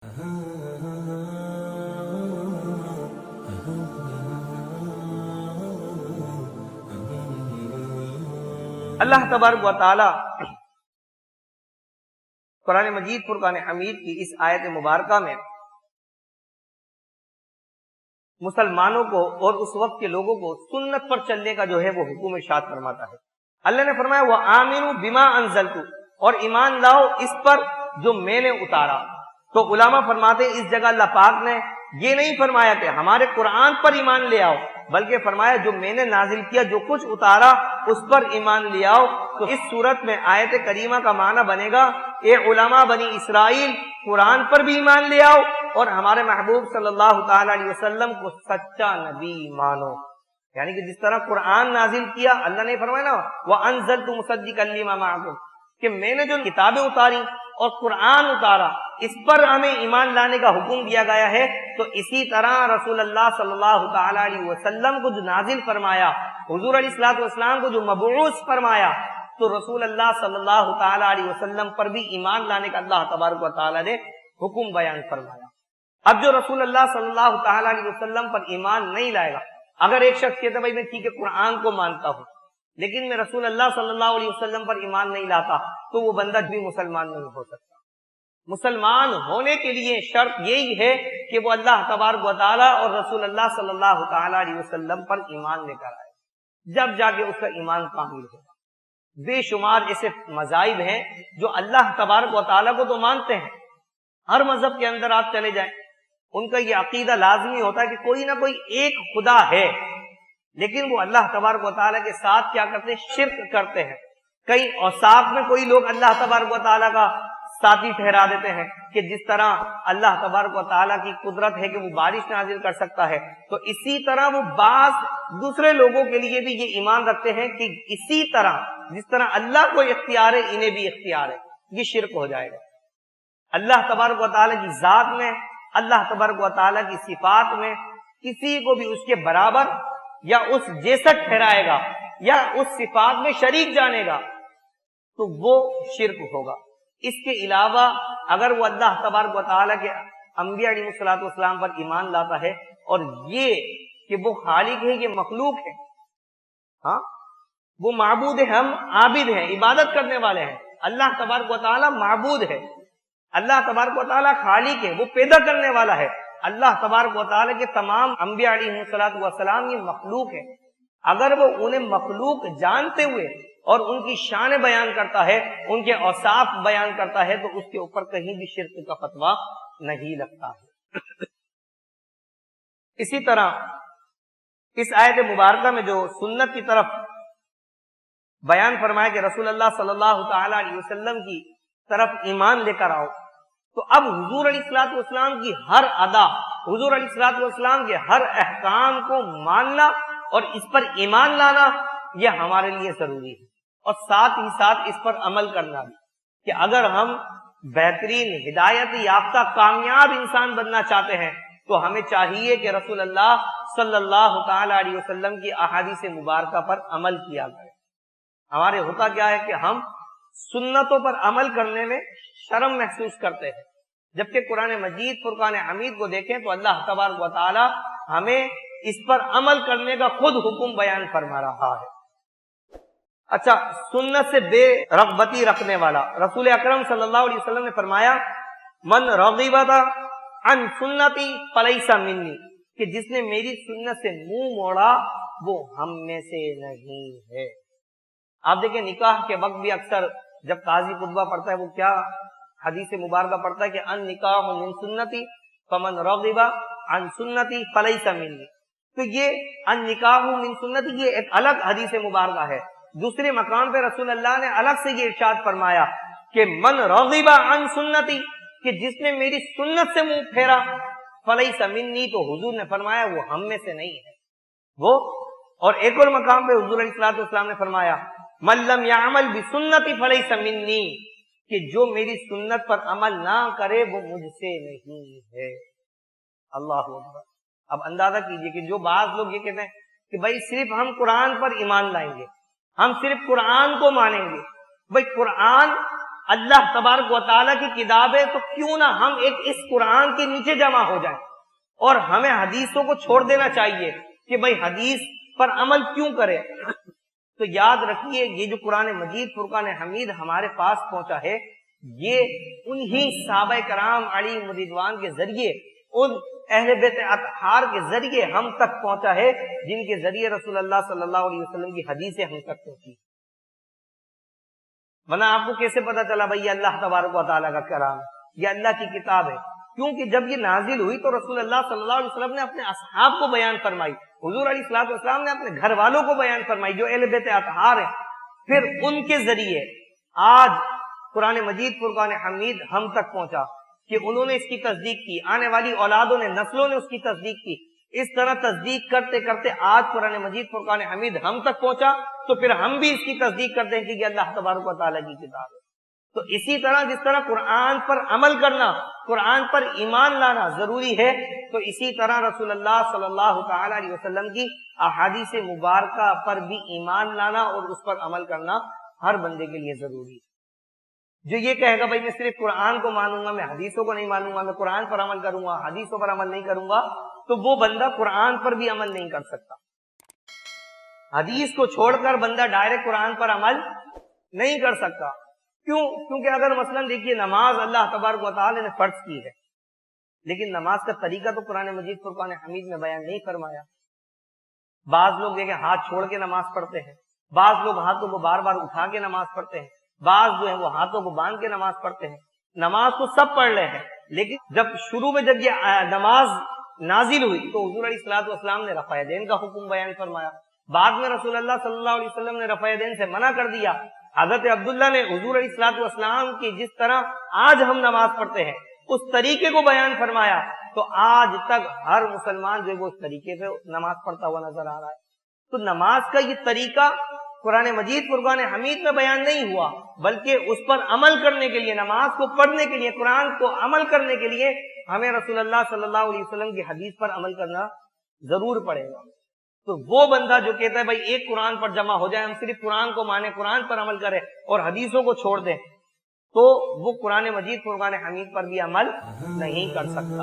اللہ تبارک و تعالی قرآن مجید فرقان حمید کی اس آیت مبارکہ میں مسلمانوں کو اور اس وقت کے لوگوں کو سنت پر چلنے کا جو ہے وہ حکم ارشاد فرماتا ہے۔ اللہ نے فرمایا وَآمِنُوا بِمَا أَنزَلْتُ، اور ایمان لاؤ اس پر جو میں نے اتارا۔ تو علماء فرماتے ہیں اس جگہ اللہ پاک نے یہ نہیں فرمایا کہ ہمارے قرآن پر ایمان لے آؤ، بلکہ فرمایا جو میں نے نازل کیا، جو کچھ اتارا اس پر ایمان لے آؤ۔ تو اس صورت میں آیت کریمہ کا معنی بنے گا اے علماء بنی اسرائیل، قرآن پر بھی ایمان لے آؤ اور ہمارے محبوب صلی اللہ تعالی علیہ وسلم کو سچا نبی مانو۔ یعنی کہ جس طرح قرآن نازل کیا، اللہ نے فرمایا نا وَأَنزَلْتُ مُصَدِّقًا لِمَا مَعَكُمْ، کہ میں نے جو کتابیں اتاری اور قرآن اتارا، اس پر ہمیں ایمان لانے کا حکم دیا گیا ہے۔ تو اسی طرح رسول اللہ صلی اللہ تعالی علیہ وسلم کو جو نازل فرمایا، حضور علیہ الصلوۃ والسلام کو جو مبعوث فرمایا، تو رسول اللہ صلی اللہ تعالی علیہ وسلم پر بھی ایمان لانے کا اللہ تبارک و تعالی نے حکم بیان فرمایا۔ اب جو رسول اللہ صلی اللہ تعالی علیہ وسلم پر ایمان نہیں لائے گا، اگر ایک شخص کہتا ہے بھائی میں ٹھیک ہے قرآن کو مانتا ہوں لیکن میں رسول اللہ صلی اللہ علیہ وسلم پر ایمان نہیں لاتا، تو وہ بندہ بھی مسلمان نہیں ہو سکتا۔ مسلمان ہونے کے لیے شرط یہی ہے کہ وہ اللہ تبارک و تعالی اور رسول اللہ صلی اللہ تعالی علیہ وسلم پر ایمان لے کر آئے، جب جا کے اس کا ایمان کامل ہوگا۔ بے شمار ایسے مذاہب ہیں جو اللہ تبارک و تعالی کو تو مانتے ہیں، ہر مذہب کے اندر آپ چلے جائیں ان کا یہ عقیدہ لازمی ہوتا ہے کہ کوئی نہ کوئی ایک خدا ہے، لیکن وہ اللہ تبارک و تعالیٰ کے ساتھ کیا کرتے ہیں؟ شرک کرتے ہیں۔ کئی اوصاف میں کوئی لوگ اللہ تبارک و تعالیٰ کا ساتھی ٹھہرا دیتے ہیں کہ جس طرح اللہ تبارک و تعالیٰ کی قدرت ہے کہ وہ بارش نازل کر سکتا ہے، تو اسی طرح وہ بعض دوسرے لوگوں کے لیے بھی یہ ایمان رکھتے ہیں کہ اسی طرح جس طرح اللہ کو اختیار ہے انہیں بھی اختیار ہے۔ یہ شرک ہو جائے گا۔ اللہ تبارک و تعالیٰ کی ذات میں، اللہ تبارک و تعالیٰ کی صفات میں کسی کو بھی اس کے برابر یا اس جیسا ٹھہرائے گا یا اس صفات میں شریک جانے گا تو وہ شرک ہوگا۔ اس کے علاوہ اگر وہ اللہ تبارک و تعالیٰ کے انبیاء علیہ الصلوۃ والسلام پر ایمان لاتا ہے اور یہ کہ وہ خالق ہے، یہ مخلوق ہے، ہاں وہ معبود ہے، ہم عابد ہیں، عبادت کرنے والے ہیں، اللہ تبارک و تعالیٰ معبود ہے، اللہ تبارک و تعالیٰ خالق ہے، وہ پیدا کرنے والا ہے، اللہ تبارک و تعالیٰ کے تمام انبیاء علیہ الصلوۃ والسلام یہ مخلوق ہے۔ اگر وہ انہیں مخلوق جانتے ہوئے اور ان کی شان بیان کرتا ہے، ان کے اوصاف بیان کرتا ہے، تو اس کے اوپر کہیں بھی شرک کا فتویٰ نہیں لگتا ہے۔ اسی طرح اس آیت مبارکہ میں جو سنت کی طرف بیان فرمایا کہ رسول اللہ صلی اللہ تعالی علیہ وسلم کی طرف ایمان لے کر آؤ، تو اب حضور علیہ الصلوۃ والسلام کی ہر ادا، حضور علیہ الصلوۃ والسلام کے ہر احکام کو ماننا اور اس پر ایمان لانا یہ ہمارے لیے ضروری ہے، اور ساتھ ہی ساتھ اس پر عمل کرنا بھی، کہ اگر ہم بہترین ہدایت یافتہ کامیاب انسان بننا چاہتے ہیں تو ہمیں چاہیے کہ رسول اللہ صلی اللہ تعالی علیہ وسلم کی احادیث مبارکہ پر عمل کیا جائے۔ ہمارے ہوتا کیا ہے کہ ہم سنتوں پر عمل کرنے میں شرم محسوس کرتے ہیں، جبکہ قرآن مجید فرقان حمید کو دیکھیں تو اللہ تبارک و تعالی ہمیں اس پر عمل کرنے کا خود حکم بیان فرما رہا ہے۔ اچھا، سنت سے بے رغبتی رکھنے والا، رسول اکرم صلی اللہ علیہ وسلم نے فرمایا من رغب عن سنتی فلیس منی، کہ جس نے میری سنت سے منہ موڑا وہ ہم میں سے نہیں ہے۔ آپ دیکھیں نکاح کے وقت بھی اکثر جب قاضی خطبہ پڑھتا ہے وہ کیا حدیث مبارکہ پڑھتا ہے کہ ان نکاح من سنتی فمن رغب عن سنتی فلیس منی، تو یہ ان نکاح من سنتی یہ ایک الگ حدیث مبارکہ ہے۔ دوسرے مقام پہ رسول اللہ نے الگ سے یہ ارشاد فرمایا کہ من رغب عن سنتی، کہ جس نے میری سنت سے منہ پھیرا فلیس منی، تو حضور نے فرمایا وہ ہم میں سے نہیں ہے وہ۔ اور ایک اور مقام پہ حضور علیہ الصلوۃ والسلام نے فرمایا من لم يعمل بسنتی فلیس منی، کہ جو میری سنت پر عمل نہ کرے وہ مجھ سے نہیں ہے۔ اللہ اکبر۔ اب اندازہ کیجئے کہ جو بعض لوگ یہ کہتے ہیں کہ بھائی صرف ہم قرآن پر ایمان لائیں گے، ہم صرف قرآن کو مانیں گے۔ بھائی قرآن اللہ تبارک و تعالیٰ کی کتاب ہے، تو کیوں نہ ہم ایک اس قرآن کے نیچے جمع ہو جائیں، اور ہمیں حدیثوں کو چھوڑ دینا چاہیے کہ بھائی حدیث پر عمل کیوں کرے۔ تو یاد رکھیے یہ جو قرآن مجید فرقان حمید ہمارے پاس پہنچا ہے، یہ انہی صحابہ کرام علیہم رضوان کے ذریعے، ان اہل بیت اطہار کے ذریعے ہم تک پہنچا ہے، جن کے ذریعے رسول اللہ صلی اللہ علیہ وسلم کی حدیثیں ہم تک پہنچی۔ ورنہ آپ کو کیسے پتا چلا بھائی یہ اللہ تبارک و تعالیٰ کا کلام ہے، یہ اللہ کی کتاب ہے؟ کیونکہ جب یہ نازل ہوئی تو رسول اللہ صلی اللہ علیہ وسلم نے اپنے اصحاب کو بیان فرمائی، حضور علیہ الصلوۃ والسلام نے اپنے گھر والوں کو بیان فرمائی جو اہل بیت اطہار ہیں، پھر ان کے ذریعے آج قرآن مجید فرقان حمید ہم تک پہنچا کہ انہوں نے اس کی تصدیق کی، آنے والی اولادوں نے، نسلوں نے اس کی تصدیق کی۔ اس طرح تصدیق کرتے کرتے آج قرآن مجید فرقان حمید ہم تک پہنچا، تو پھر ہم بھی اس کی تصدیق کرتے ہیں کہ یہ اللہ تبارک و تعالیٰ کی کتاب ہے۔ تو اسی طرح جس طرح قرآن پر عمل کرنا، قرآن پر ایمان لانا ضروری ہے، تو اسی طرح رسول اللہ صلی اللہ تعالی علیہ وسلم کی احادیث مبارکہ پر بھی ایمان لانا اور اس پر عمل کرنا ہر بندے کے لیے ضروری ہے۔ جو یہ کہے گا بھائی میں صرف قرآن کو مانوں گا، میں حدیثوں کو نہیں مانوں گا، میں قرآن پر عمل کروں گا، حدیثوں پر عمل نہیں کروں گا، تو وہ بندہ قرآن پر بھی عمل نہیں کر سکتا۔ حدیث کو چھوڑ کر بندہ ڈائریکٹ قرآن پر عمل نہیں کر سکتا۔ کیوں؟ کیونکہ اگر مثلا دیکھیے نماز اللہ تبارک و تعالی نے فرض کی ہے، لیکن نماز کا طریقہ تو قرآن مجید فرقان حمید میں بیان نہیں فرمایا۔ بعض لوگ دیکھیں ہاتھ چھوڑ کے نماز پڑھتے ہیں، بعض لوگ ہاتھوں کو بار بار اٹھا کے نماز پڑھتے ہیں، بعض جو ہیں وہ ہاتھوں کو باندھ کے نماز پڑھتے ہیں۔ نماز تو سب پڑھ رہے ہیں، لیکن جب شروع میں جب یہ نماز نازل ہوئی تو حضور علیہ الصلوۃ والسلام نے رفع یدین کا حکم بیان فرمایا، بعد میں رسول اللہ صلی اللہ علیہ وسلم نے رفع یدین سے منع کر دیا۔ حضرت عبداللہ نے حضور علیہ الصلوۃ والسلام کی جس طرح آج ہم نماز پڑھتے ہیں اس طریقے کو بیان فرمایا، تو آج تک ہر مسلمان جو ہے وہ اس طریقے پہ نماز پڑھتا ہوا نظر آ رہا ہے۔ تو نماز کا یہ طریقہ قرآن مجید فرقان حمید میں بیان نہیں ہوا، بلکہ اس پر عمل کرنے کے لیے، نماز کو پڑھنے کے لیے، قرآن کو عمل کرنے کے لیے ہمیں رسول اللہ صلی اللہ علیہ وسلم کی حدیث پر عمل کرنا ضرور پڑے گا۔ تو وہ بندہ جو کہتا ہے بھائی ایک قرآن پر جمع ہو جائے، ہم صرف قرآن کو مانیں، قرآن پر عمل کریں اور حدیثوں کو چھوڑ دیں، تو وہ قرآن مجید فرقان حمید پر بھی عمل نہیں کر سکتا۔